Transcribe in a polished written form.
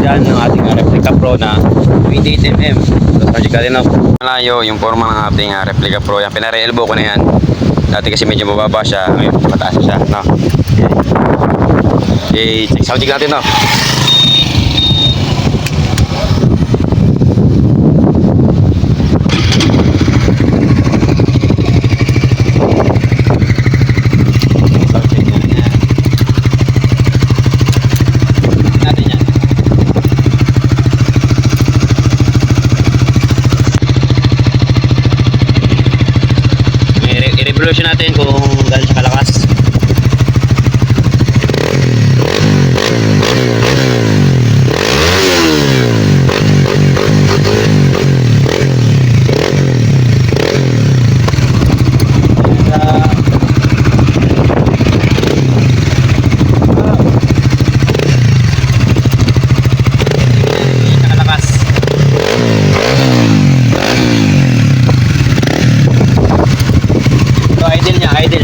dyan ng ating replica pro na 28mm. So project natin, no? Malayo yung forma ng ating replica pro. Yan, pinare-elbow ko na yan. Dati kasi medyo mababa siya, ngayon mataas siya, no? Okay, check sound check natin, no? I-revolution natin kung gaano siya kalakas. Idle niya, idle.